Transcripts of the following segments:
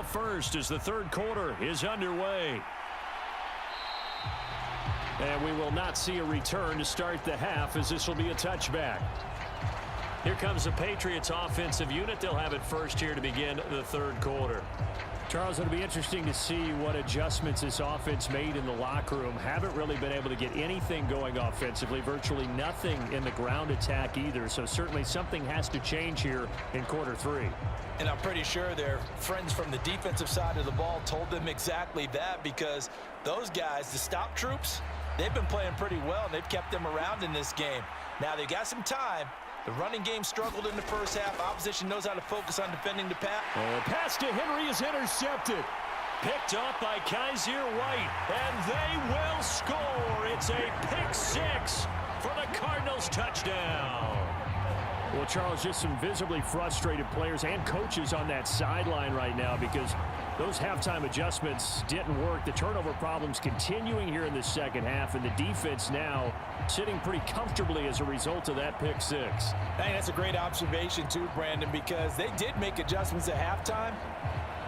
first as the third quarter is underway. And we will not see a return to start the half, as this will be a touchback. Here comes the Patriots offensive unit. They'll have it first here to begin the third quarter. Charles, it'll be interesting to see what adjustments this offense made in the locker room. Haven't really been able to get anything going offensively, virtually nothing in the ground attack either. So certainly something has to change here in quarter three. And I'm pretty sure their friends from the defensive side of the ball told them exactly that, because those guys, the stop troops, they've been playing pretty well, and they've kept them around in this game. Now they've got some time. The running game struggled in the first half. Opposition knows how to focus on defending the pass. The pass to Henry is intercepted. Picked off by Kaiser White, and they will score. It's a pick six for the Cardinals touchdown. Well, Charles, just some visibly frustrated players and coaches on that sideline right now because those halftime adjustments didn't work. The turnover problems continuing here in the second half, and the defense now sitting pretty comfortably as a result of that pick six. Hey, that's a great observation too, Brandon, because they did make adjustments at halftime.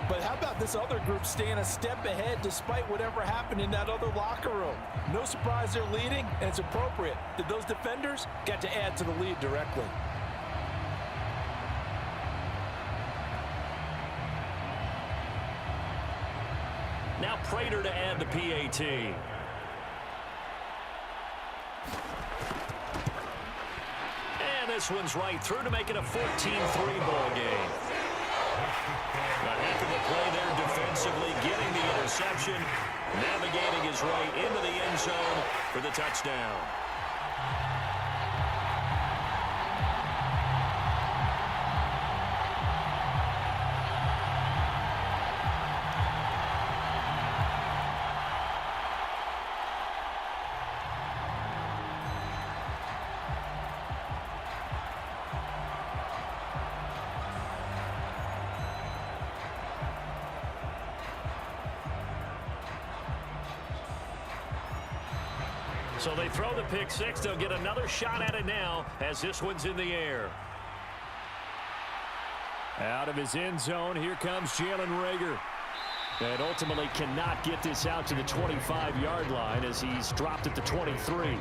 But how about this other group staying a step ahead despite whatever happened in that other locker room? No surprise they're leading, and it's appropriate that those defenders got to add to the lead directly. Now Prater to add the PAT. And this one's right through to make it a 14-3 ball game. A heck of a play there defensively, getting the interception, navigating his right into the end zone for the touchdown. So they throw the pick six. They'll get another shot at it now as this one's in the air. Out of his end zone, here comes Jalen Reagor. And ultimately cannot get this out to the 25-yard line as he's dropped at the 23.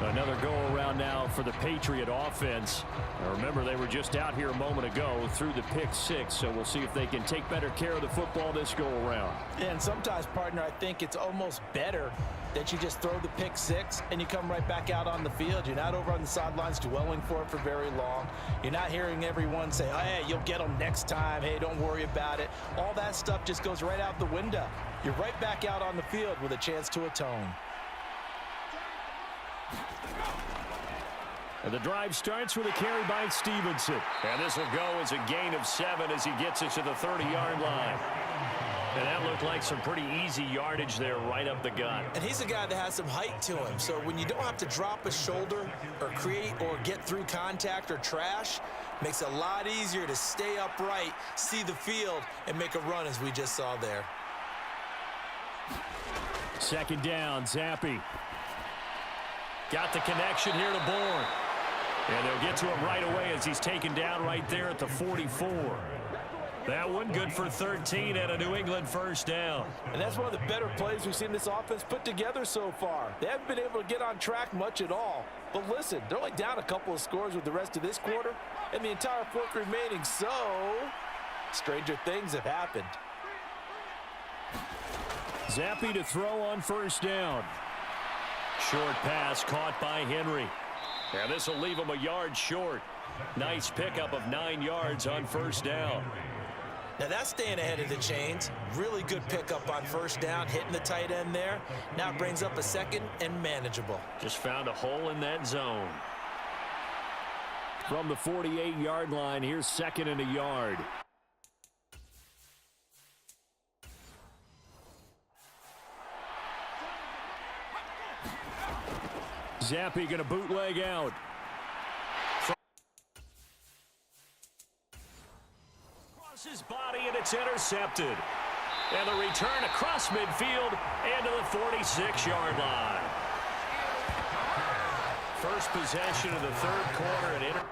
Another go-around now for the Patriot offense. Now remember, they were just out here a moment ago through the pick six, so we'll see if they can take better care of the football this go-around. Yeah, and sometimes, partner, I think it's almost better that you just throw the pick six and you come right back out on the field. You're not over on the sidelines dwelling for it for very long. You're not hearing everyone say, oh, hey, you'll get them next time. Hey, don't worry about it. All that stuff just goes right out the window. You're right back out on the field with a chance to atone. The drive starts with a carry by Stevenson. And this will go as a gain of 7 as he gets it to the 30-yard line. And that looked like some pretty easy yardage there right up the gut. And he's a guy that has some height to him. So when you don't have to drop a shoulder or create or get through contact or trash, makes it a lot easier to stay upright, see the field, and make a run as we just saw there. Second down, Zappi. Got the connection here to Bourne. And they'll get to him right away as he's taken down right there at the 44. That one good for 13 and a New England first down. And that's one of the better plays we've seen this offense put together so far. They haven't been able to get on track much at all. But listen, they're only down a couple of scores with the rest of this quarter and the entire fourth remaining. So, stranger things have happened. Zappi to throw on first down. Short pass caught by Henry. And this will leave him a yard short. Nice pickup of 9 yards on first down. Now that's staying ahead of the chains. Really good pickup on first down, hitting the tight end there. Now it brings up a second and manageable. Just found a hole in that zone. From the 48-yard line, here's second and a yard. Zappi going to bootleg out. Across his body, and it's intercepted. And the return across midfield and to the 46-yard line. First possession of the third quarter.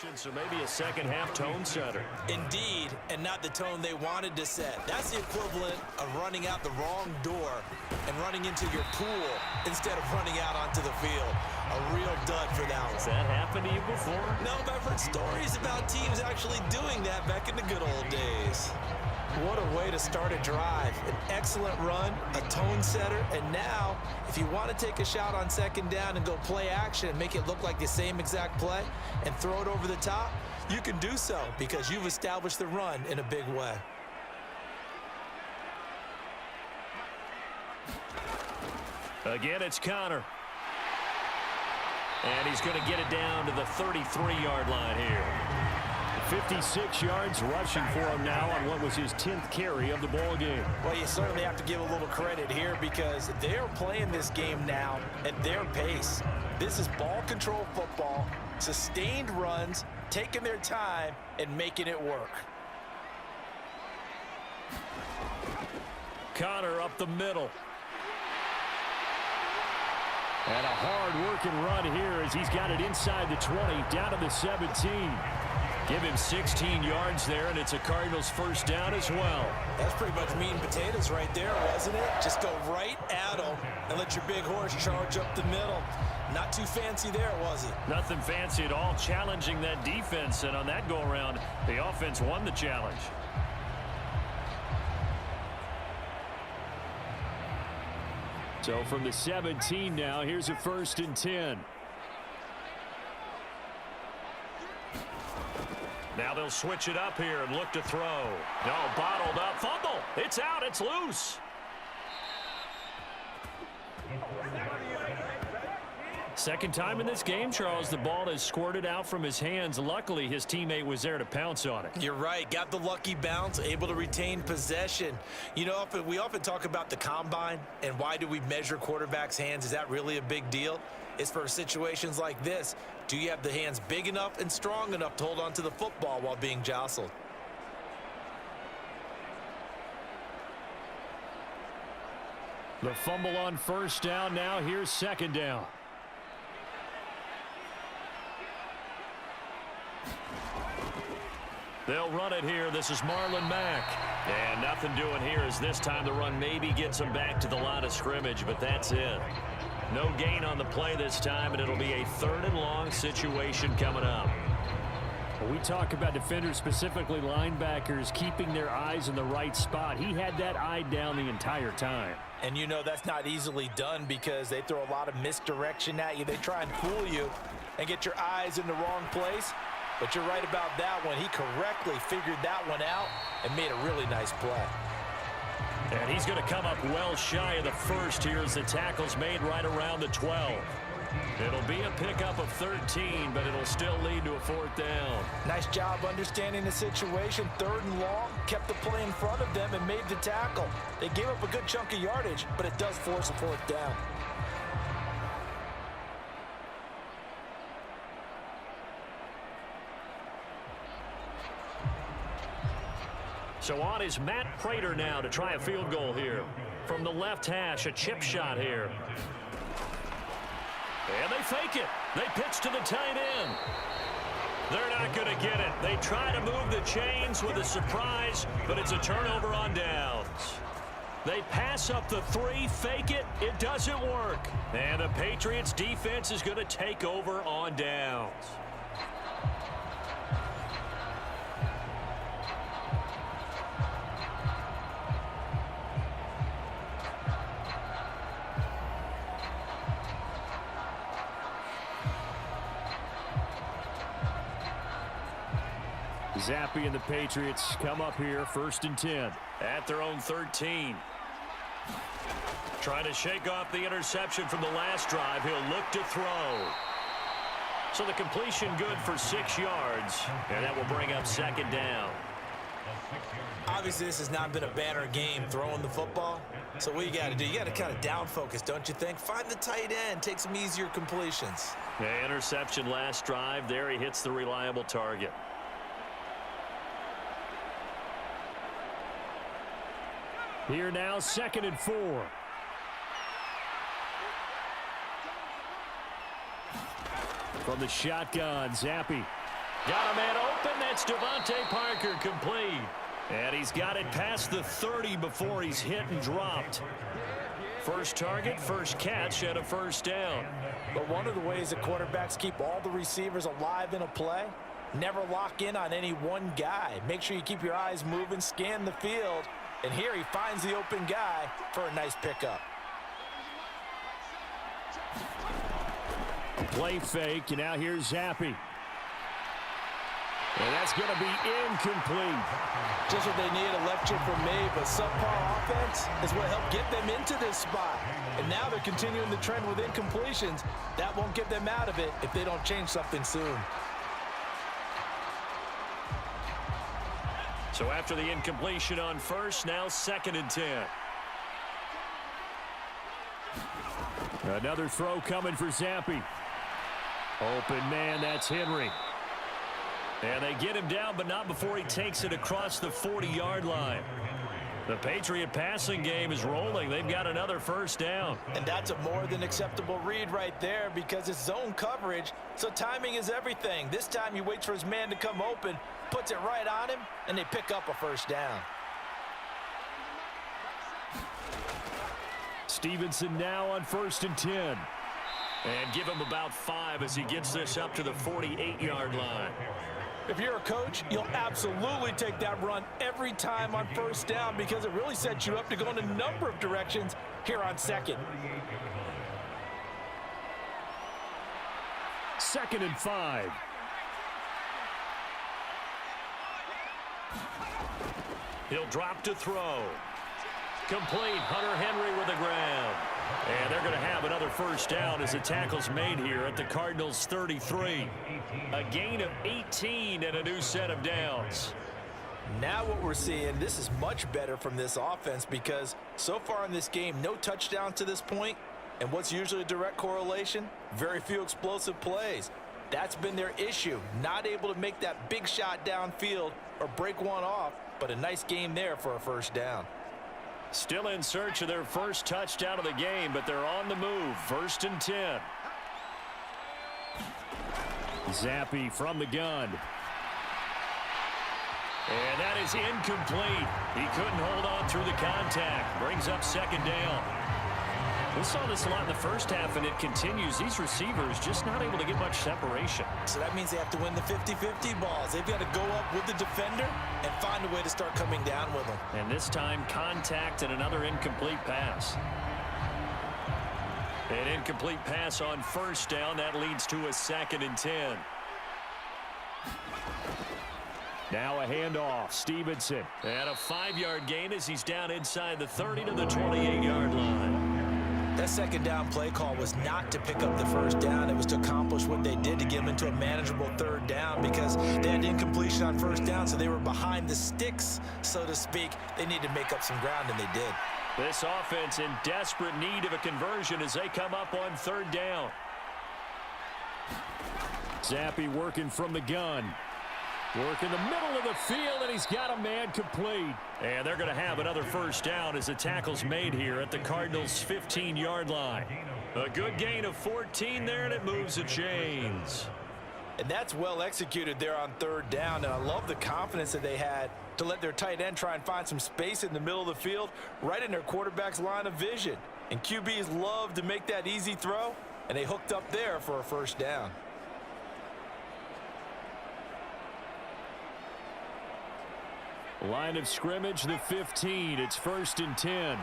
So maybe a second-half tone setter. Indeed, and not the tone they wanted to set. That's the equivalent of running out the wrong door and running into your pool instead of running out onto the field. A real dud for that one. Has that happened to you before? No, but I've heard stories about teams actually doing that back in the good old days. What a way to start a drive. An excellent run, a tone setter, and now, if you want to take a shot on second down and go play action and make it look like the same exact play and throw it over the top, you can do so because you've established the run in a big way. Again, it's Connor. And he's going to get it down to the 33-yard line here. 56 yards rushing for him now on what was his 10th carry of the ball game. Well, you certainly have to give a little credit here because they're playing this game now at their pace. This is ball control football, sustained runs, taking their time and making it work. Connor up the middle. And a hard-working run here as he's got it inside the 20, down to the 17. Give him 16 yards there, and it's a Cardinals first down as well. That's pretty much meat and potatoes right there, wasn't it? Just go right at him and let your big horse charge up the middle. Not too fancy there, was it? Nothing fancy at all, challenging that defense, and on that go-around, the offense won the challenge. So from the 17 now, here's a 1st and 10. Now they'll switch it up here and look to throw. No, bottled up. Fumble. It's out. It's loose. Second time in this game, Charles, the ball has squirted out from his hands. Luckily, his teammate was there to pounce on it. You're right. Got the lucky bounce, able to retain possession. You know, we often talk about the combine and why do we measure quarterbacks' hands. Is that really a big deal? It's for situations like this. Do you have the hands big enough and strong enough to hold on to the football while being jostled? The fumble on first down. Now here's second down. They'll run it here. This is Marlon Mack. And nothing doing here as this time the run maybe gets him back to the line of scrimmage, but that's it. No gain on the play this time, and it'll be a 3rd and long situation coming up. We talk about defenders, specifically linebackers, keeping their eyes in the right spot. He had that eye down the entire time. And you know that's not easily done because they throw a lot of misdirection at you. They try and fool you and get your eyes in the wrong place. But you're right about that one. He correctly figured that one out and made a really nice play. And he's going to come up well shy of the first here as the tackle's made right around the 12. It'll be a pickup of 13, but it'll still lead to a 4th down. Nice job understanding the situation. 3rd and long, kept the play in front of them and made the tackle. They gave up a good chunk of yardage, but it does force a 4th down. So on is Matt Prater now to try a field goal here. From the left hash, a chip shot here. And they fake it. They pitch to the tight end. They're not going to get it. They try to move the chains with a surprise, but it's a turnover on downs. They pass up the 3, fake it. It doesn't work. And the Patriots defense is going to take over on downs. Zappe and the Patriots come up here 1st and 10 at their own 13. Trying to shake off the interception from the last drive. He'll look to throw. So the completion good for 6 yards, and that will bring up 2nd down. Obviously, this has not been a banner game throwing the football. So what you got to do, you got to kind of down focus, don't you think? Find the tight end, take some easier completions. Yeah, interception last drive. There he hits the reliable target. Here now, 2nd and 4. From the shotgun, Zappe. Got a man open. That's Devontae Parker, complete. And he's got it past the 30 before he's hit and dropped. First target, first catch, and a first down. But one of the ways that quarterbacks keep all the receivers alive in a play, never lock in on any one guy. Make sure you keep your eyes moving, scan the field. And here he finds the open guy for a nice pickup. A play fake, and now here's Zappi. And that's going to be incomplete. Just what they need, a lecture from me, but subpar offense is what helped get them into this spot. And now they're continuing the trend with incompletions. That won't get them out of it if they don't change something soon. So after the incompletion on first, now 2nd and 10. Another throw coming for Zappi. Open man, that's Henry. And they get him down, but not before he takes it across the 40-yard line. The Patriot passing game is rolling. They've got another first down. And that's a more than acceptable read right there because it's zone coverage, so timing is everything. This time he waits for his man to come open, puts it right on him, and they pick up a first down. Stevenson now on 1st and 10. And give him about 5 as he gets this up to the 48-yard line. If you're a coach, you'll absolutely take that run every time on first down because it really sets you up to go in a number of directions here on 2nd. 2nd and 5. He'll drop to throw. Complete. Hunter Henry with the grab. And they're going to have another first down as the tackle's made here at the Cardinals' 33. A gain of 18 and a new set of downs. Now what we're seeing, this is much better from this offense because so far in this game, no touchdowns to this point. And what's usually a direct correlation? Very few explosive plays. That's been their issue. Not able to make that big shot downfield or break one off, but a nice game there for a first down. Still in search of their first touchdown of the game, but they're on the move. 1st and 10. Zappi from the gun. And that is incomplete. He couldn't hold on through the contact. Brings up 2nd down. We saw this a lot in the first half, and it continues. These receivers just not able to get much separation. So that means they have to win the 50-50 balls. They've got to go up with the defender and find a way to start coming down with them. And this time, contact and another incomplete pass. An incomplete pass on first down. That leads to a 2nd and 10. Now a handoff. Stevenson. And a 5-yard gain as he's down inside the 30 to the 28-yard line. That 2nd down play call was not to pick up the first down. It was to accomplish what they did to get them into a manageable 3rd down because they had incompletion on first down, so they were behind the sticks, so to speak. They needed to make up some ground, and they did. This offense in desperate need of a conversion as they come up on 3rd down. Zappi working from the gun. Work in the middle of the field, and he's got a man complete. And they're going to have another first down as the tackle's made here at the Cardinals' 15-yard line. A good gain of 14 there, and it moves the chains. And that's well executed there on 3rd down, and I love the confidence that they had to let their tight end try and find some space in the middle of the field, right in their quarterback's line of vision. And QBs love to make that easy throw, and they hooked up there for a first down. Line of scrimmage, the 15. It's 1st and 10.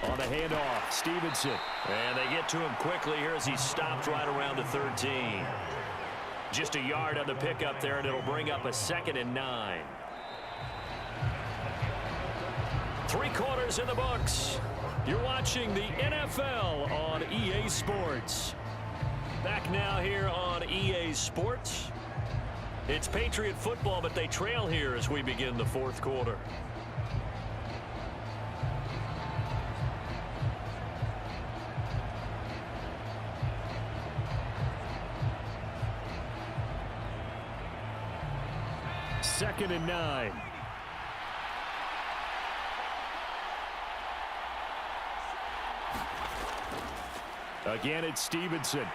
On the handoff, Stevenson. And they get to him quickly here as he stopped right around the 13. Just a yard on the pickup there, and it'll bring up a 2nd and 9. 3 quarters in the books. You're watching the NFL on EA Sports. Back now here on EA Sports. It's Patriot football, but they trail here as we begin the 4th quarter. Second and 9. Again, it's Stevenson.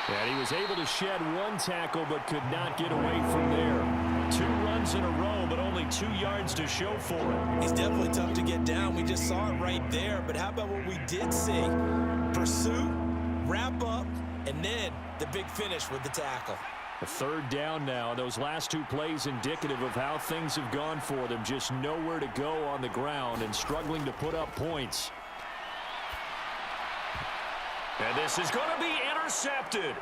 And he was able to shed one tackle but could not get away from there. 2 runs in a row, but only 2 yards to show for it. He's definitely tough to get down. We just saw it right there. But how about what we did see? Pursuit, wrap up, and then the big finish with the tackle. A 3rd down now. Those last 2 plays indicative of how things have gone for them. Just nowhere to go on the ground and struggling to put up points. And this is going to be intercepted.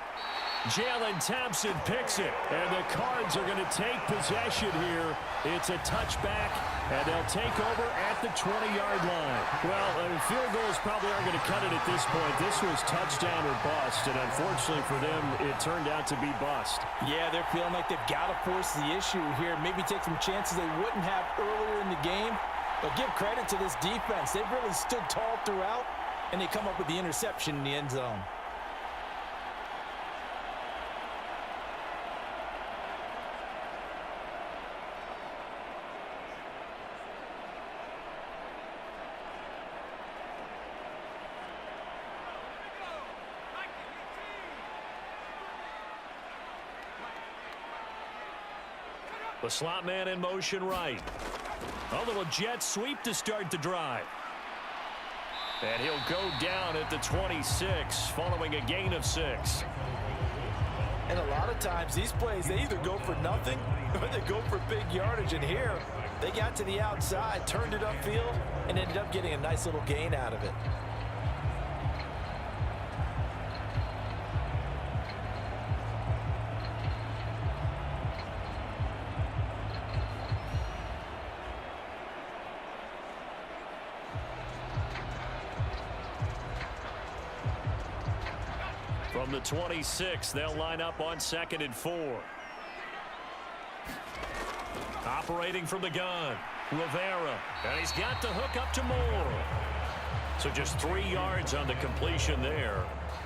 Jalen Thompson picks it, and the Cards are going to take possession here. It's a touchback, and they'll take over at the 20-yard line. Well, field goals probably aren't going to cut it at this point. This was touchdown or bust, and unfortunately for them, it turned out to be bust. Yeah, they're feeling like they've got to force the issue here. Maybe take some chances they wouldn't have earlier in the game. But give credit to this defense. They've really stood tall throughout, and they come up with the interception in the end zone. The slot man in motion right. A little jet sweep to start the drive. And he'll go down at the 26 following a gain of 6. And a lot of times these plays, they either go for nothing or they go for big yardage. And here, they got to the outside, turned it upfield, and ended up getting a nice little gain out of it. From the 26, they'll line up on 2nd and 4. Operating from the gun, Rivera. And he's got the hook up to Moore. So just 3 yards on the completion there.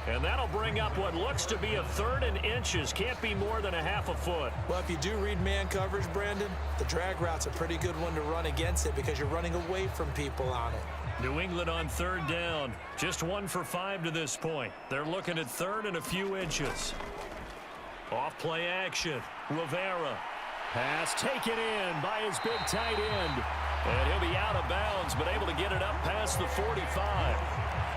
And that'll bring up what looks to be a 3rd and inches. Can't be more than a half a foot. Well, if you do read man coverage, Brandon, the drag route's a pretty good one to run against it because you're running away from people on it. New England on 3rd down. Just 1 for 5 to this point. They're looking at 3rd and a few inches. Off play action. Rivera. Pass taken in by his big tight end. And he'll be out of bounds, but able to get it up past the 45.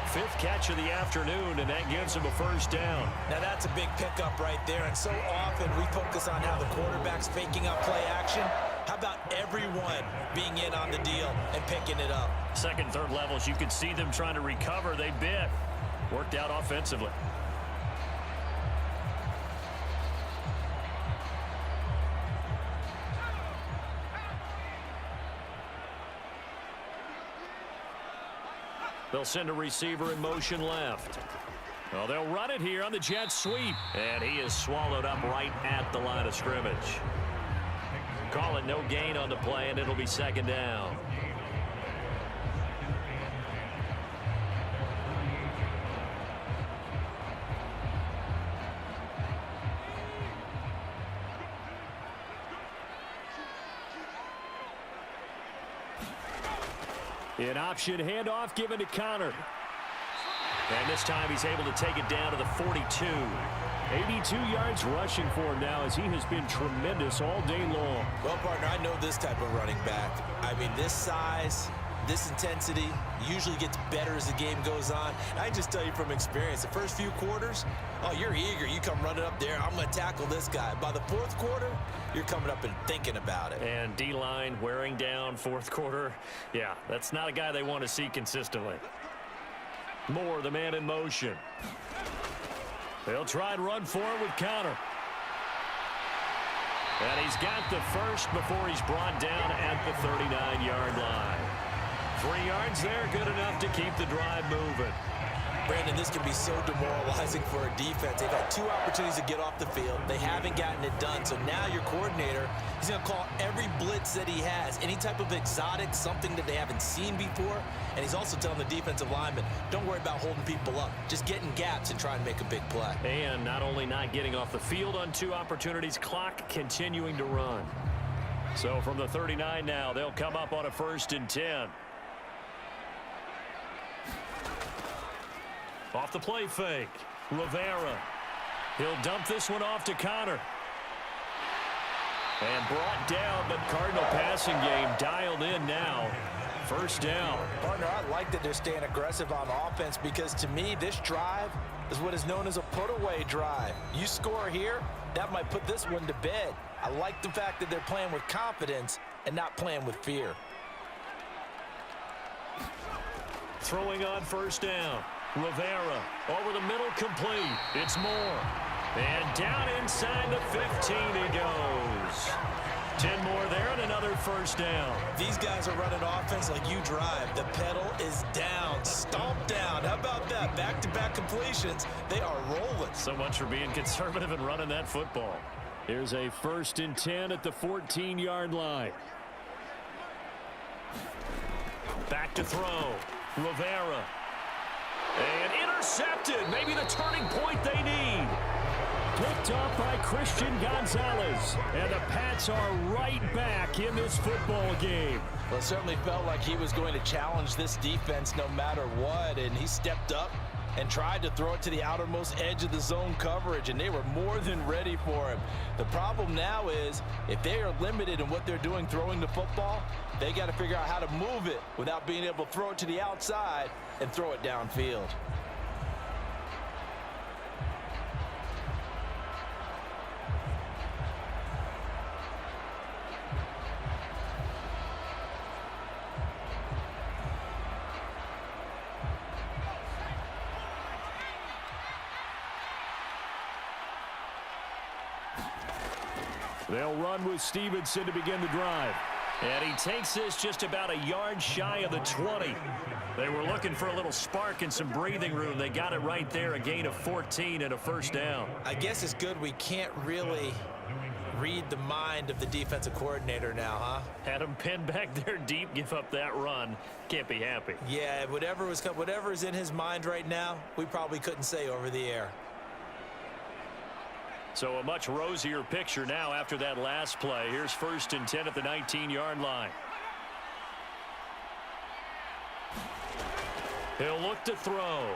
5th catch of the afternoon, and that gives him a 1st down. Now that's a big pickup right there, and so often we focus on how the quarterback's faking up play action. How about everyone being in on the deal and picking it up? 2nd, 3rd levels, you could see them trying to recover. They bit. Worked out offensively. They'll send a receiver in motion left. Well, they'll run it here on the jet sweep. And he is swallowed up right at the line of scrimmage. Call it no gain on the play, and it'll be 2nd down. An option handoff given to Connor. And this time he's able to take it down to the 42. 82 yards rushing for him now as he has been tremendous all day long. Well, partner, I know this type of running back. I mean, this size, this intensity usually gets better as the game goes on. And I just tell you from experience, the first few quarters, oh, you're eager. You come running up there. I'm going to tackle this guy. By the 4th quarter, you're coming up and thinking about it. And D-line wearing down 4th quarter. Yeah, that's not a guy they want to see consistently. Moore, the man in motion. They'll try and run forward with Connor. And he's got the 1st before he's brought down at the 39-yard line. 3 yards there, good enough to keep the drive moving. Brandon, this can be so demoralizing for a defense. They've had 2 opportunities to get off the field. They haven't gotten it done. So now your coordinator, he's going to call every blitz that he has, any type of exotic, something that they haven't seen before. And he's also telling the defensive lineman, don't worry about holding people up. Just get in gaps and try and make a big play. And not only not getting off the field on 2 opportunities, clock continuing to run. So from the 39 now, they'll come up on a 1st and 10. Off the play fake, Rivera. He'll dump this one off to Connor. And brought down, but Cardinal passing game dialed in now. First down. Partner, I like that they're staying aggressive on offense because to me, this drive is what is known as a put-away drive. You score here, that might put this one to bed. I like the fact that they're playing with confidence and not playing with fear. Throwing on first down. Rivera over the middle, complete. It's Moore. And down inside the 15 he goes. 10 more there and another first down. These guys are running offense like you drive. The pedal is down, stomp down. How about that? Back-to-back completions. They are rolling. So much for being conservative and running that football. Here's a 1st and 10 at the 14-yard line. Back to throw. Rivera. And intercepted. Maybe the turning point they need. Picked off by Christian Gonzalez. And the Pats are right back in this football game. Well, it certainly felt like he was going to challenge this defense no matter what. And he stepped up and tried to throw it to the outermost edge of the zone coverage. And they were more than ready for him. The problem now is if they are limited in what they're doing throwing the football, they got to figure out how to move it without being able to throw it to the outside and throw it downfield. They'll run with Stevenson to begin the drive. And he takes this just about a yard shy of the 20. They were looking for a little spark and some breathing room. They got it right there, a gain of 14 and a first down. I guess it's good we can't really read the mind of the defensive coordinator now, huh? Had him pinned back there deep, give up that run. Can't be happy. Yeah, whatever is in his mind right now, we probably couldn't say over the air. So a much rosier picture now after that last play. Here's 1st and 10 at the 19-yard line. He'll look to throw.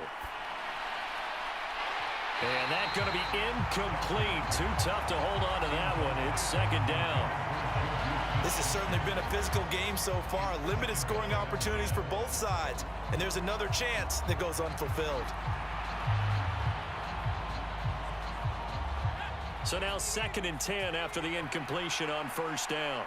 And that's going to be incomplete. Too tough to hold on to that one. It's 2nd down. This has certainly been a physical game so far. Limited scoring opportunities for both sides. And there's another chance that goes unfulfilled. So now 2nd and 10 after the incompletion on first down.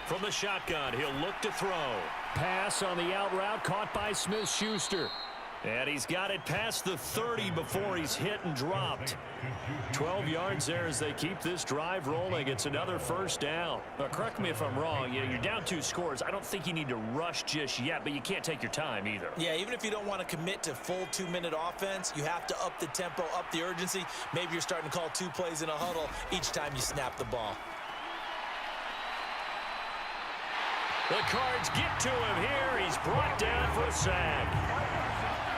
From the shotgun, he'll look to throw. Pass on the out route, caught by Smith-Schuster. And he's got it past the 30 before he's hit and dropped. 12 yards there as they keep this drive rolling. It's another first down. Correct me if I'm wrong. You're down 2 scores. I don't think you need to rush just yet, but you can't take your time either. Yeah, even if you don't want to commit to full 2-minute offense, you have to up the tempo, up the urgency. Maybe you're starting to call 2 plays in a huddle each time you snap the ball. The Cards get to him here. He's brought down for a sack.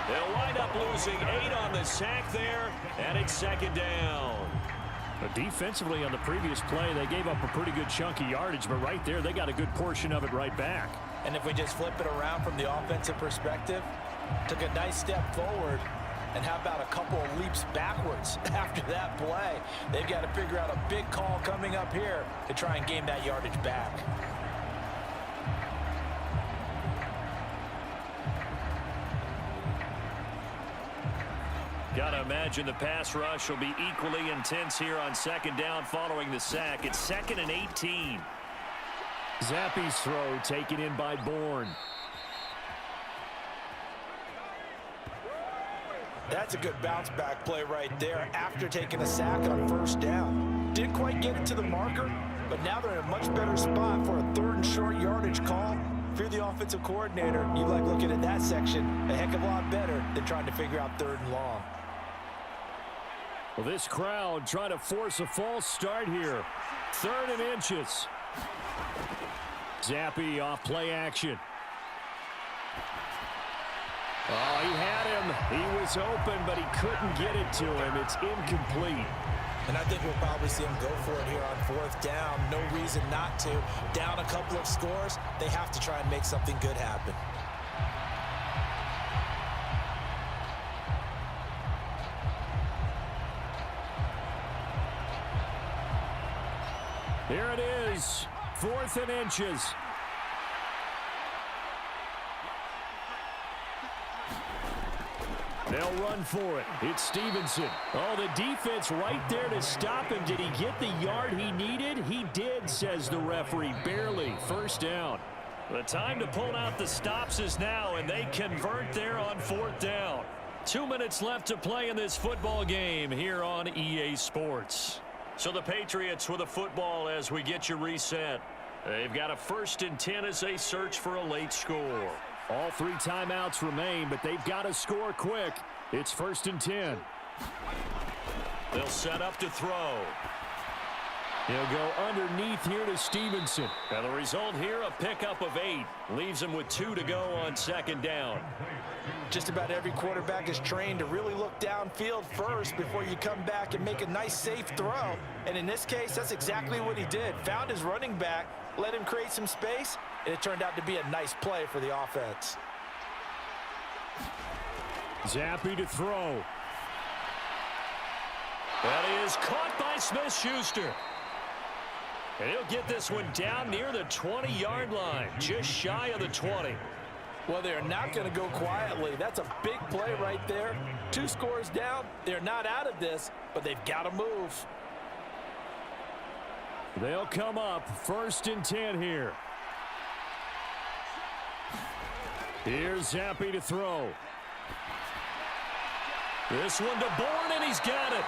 They'll wind up losing 8 on the sack there, and it's 2nd down. But defensively on the previous play, they gave up a pretty good chunk of yardage, but right there, they got a good portion of it right back. And if we just flip it around from the offensive perspective, took a nice step forward, and how about a couple of leaps backwards after that play? They've got to figure out a big call coming up here to try and gain that yardage back. Got to imagine the pass rush will be equally intense here on 2nd down following the sack. It's 2nd and 18. Zappe's throw taken in by Bourne. That's a good bounce back play right there after taking a sack on first down. Didn't quite get it to the marker, but now they're in a much better spot for a 3rd and short yardage call. If you're the offensive coordinator, you like looking at that section a heck of a lot better than trying to figure out 3rd and long. Well, this crowd trying to force a false start here. 3rd and inches. Zappe off play action. Oh, he had him. He was open, but he couldn't get it to him. It's incomplete. And I think we'll probably see him go for it here on 4th down. No reason not to. Down a couple of scores, they have to try and make something good happen. Here it is, 4th and inches. They'll run for it. It's Stevenson. Oh, the defense right there to stop him. Did he get the yard he needed? He did, says the referee. Barely. 1st down. The time to pull out the stops is now, and they convert there on 4th down. 2 minutes left to play in this football game here on EA Sports. So the Patriots with a football as we get you reset. They've got a 1st and 10 as they search for a late score. All 3 timeouts remain, but they've got to score quick. It's 1st and 10. They'll set up to throw. He'll go underneath here to Stevenson. Now the result here, a pickup of 8. Leaves him with 2 to go on 2nd down. Just about every quarterback is trained to really look downfield first before you come back and make a nice, safe throw. And in this case, that's exactly what he did. Found his running back, let him create some space, and it turned out to be a nice play for the offense. Zappy to throw. That is caught by Smith-Schuster. And he'll get this one down near the 20-yard line, just shy of the 20. Well, they're not going to go quietly. That's a big play right there. 2 scores down. They're not out of this, but they've got to move. They'll come up 1st and 10 here. Here's Zappy to throw. This one to Bourne, and he's got it.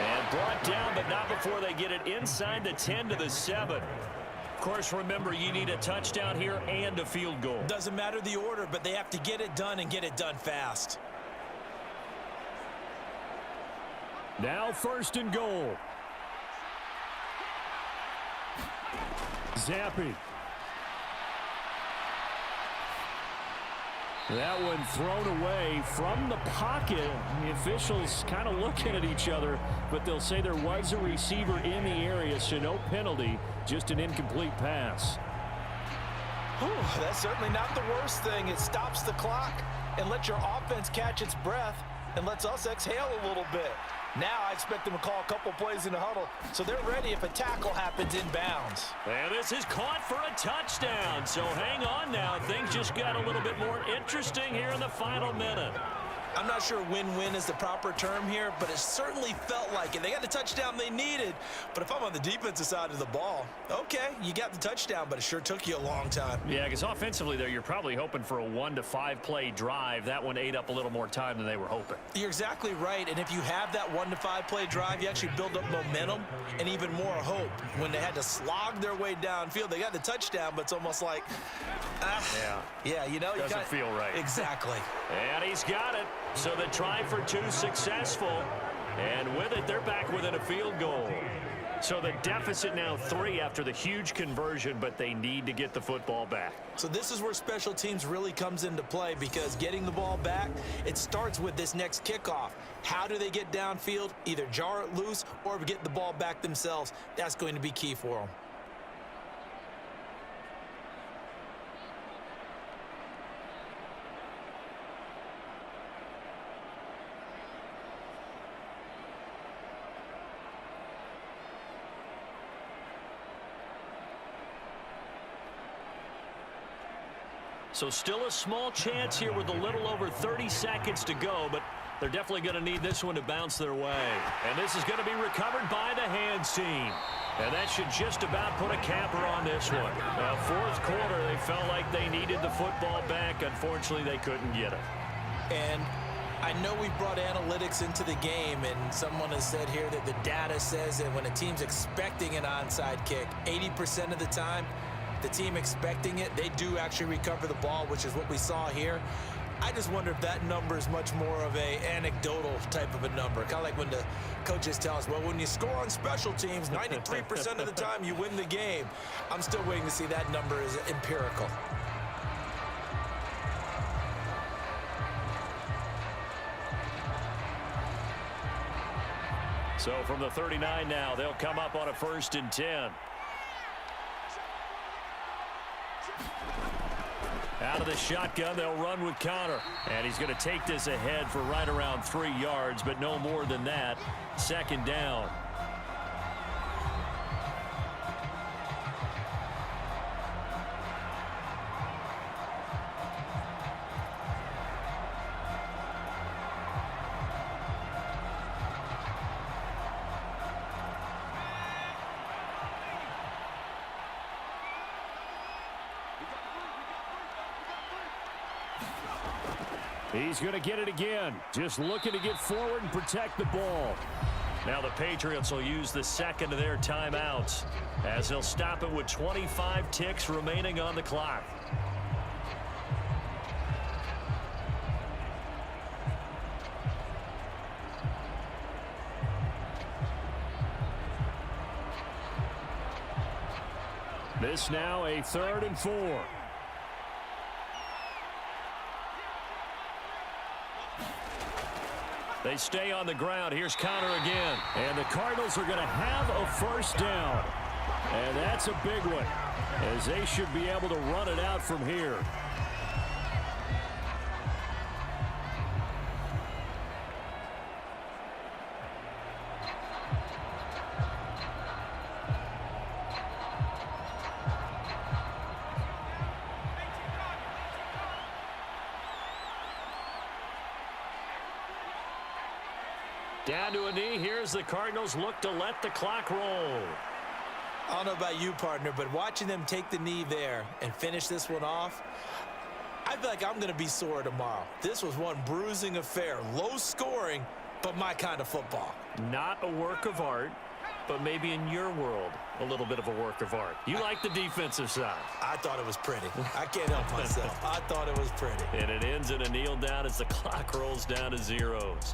And brought down, but not before they get it inside the 10 to the 7. Of course, remember, you need a touchdown here and a field goal. Doesn't matter the order, but they have to get it done and get it done fast. Now 1st and goal. Zappy. That one thrown away from the pocket. The officials kind of looking at each other, but they'll say there was a receiver in the area, so no penalty, just an incomplete pass. That's certainly not the worst thing. It stops the clock and lets your offense catch its breath and lets us exhale a little bit. Now I expect them to call a couple plays in the huddle, so they're ready if a tackle happens in bounds. And this is caught for a touchdown, so hang on now. Things just got a little bit more interesting here in the final minute. I'm not sure win-win is the proper term here, but it certainly felt like it. They got the touchdown they needed, but if I'm on the defensive side of the ball, okay, you got the touchdown, but it sure took you a long time. Yeah, because offensively there, you're probably hoping for a 1 to 5 play drive. That one ate up a little more time than they were hoping. You're exactly right, and if you have that 1 to 5 play drive, you actually build up momentum and even more hope. When they had to slog their way downfield, they got the touchdown, but it's almost like, yeah, you know, doesn't feel right. Exactly. And he's got it. So the try for 2 successful, and with it, they're back within a field goal. So the deficit now 3 after the huge conversion, but they need to get the football back. So this is where special teams really comes into play, because getting the ball back, it starts with this next kickoff. How do they get downfield? Either jar it loose or get the ball back themselves. That's going to be key for them. So still a small chance here with a little over 30 seconds to go, but they're definitely going to need this one to bounce their way. And this is going to be recovered by the hands team. And that should just about put a capper on this one. Now, 4th quarter, they felt like they needed the football back. Unfortunately, they couldn't get it. And I know we brought analytics into the game, and someone has said here that the data says that when a team's expecting an onside kick, 80% of the time, the team expecting it, they do actually recover the ball, which is what we saw here. I just wonder if that number is much more of a anecdotal type of a number. Kind of like when the coaches tell us, well, when you score on special teams, 93% of the time you win the game. I'm still waiting to see that number is empirical. So from the 39 now, they'll come up on a 1st and 10. Out of the shotgun, they'll run with Connor. And he's going to take this ahead for right around 3 yards, but no more than that. 2nd down. He's going to get it again. Just looking to get forward and protect the ball. Now the Patriots will use the second of their timeouts as they'll stop it with 25 ticks remaining on the clock. This now a 3rd and 4. They stay on the ground. Here's Connor again. And the Cardinals are going to have a first down. And that's a big one, as they should be able to run it out from here. Down to a knee. Here's the Cardinals look to let the clock roll. I don't know about you, partner, but watching them take the knee there and finish this one off, I feel like I'm going to be sore tomorrow. This was one bruising affair. Low scoring, but my kind of football. Not a work of art, but maybe in your world, a little bit of a work of art. You like the defensive side. I thought it was pretty. I can't help myself. I thought it was pretty. And it ends in a kneel down as the clock rolls down to zeros.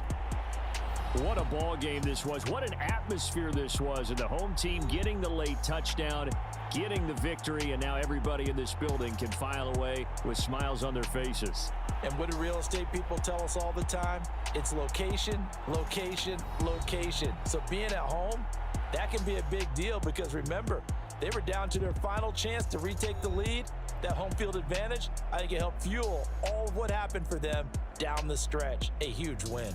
What a ball game this was. What an atmosphere this was. And the home team getting the late touchdown, getting the victory, and now everybody in this building can file away with smiles on their faces. And what do real estate people tell us all the time? It's location, location, location. So being at home, that can be a big deal because remember, they were down to their final chance to retake the lead. That home field advantage, I think it helped fuel all of what happened for them down the stretch. A huge win.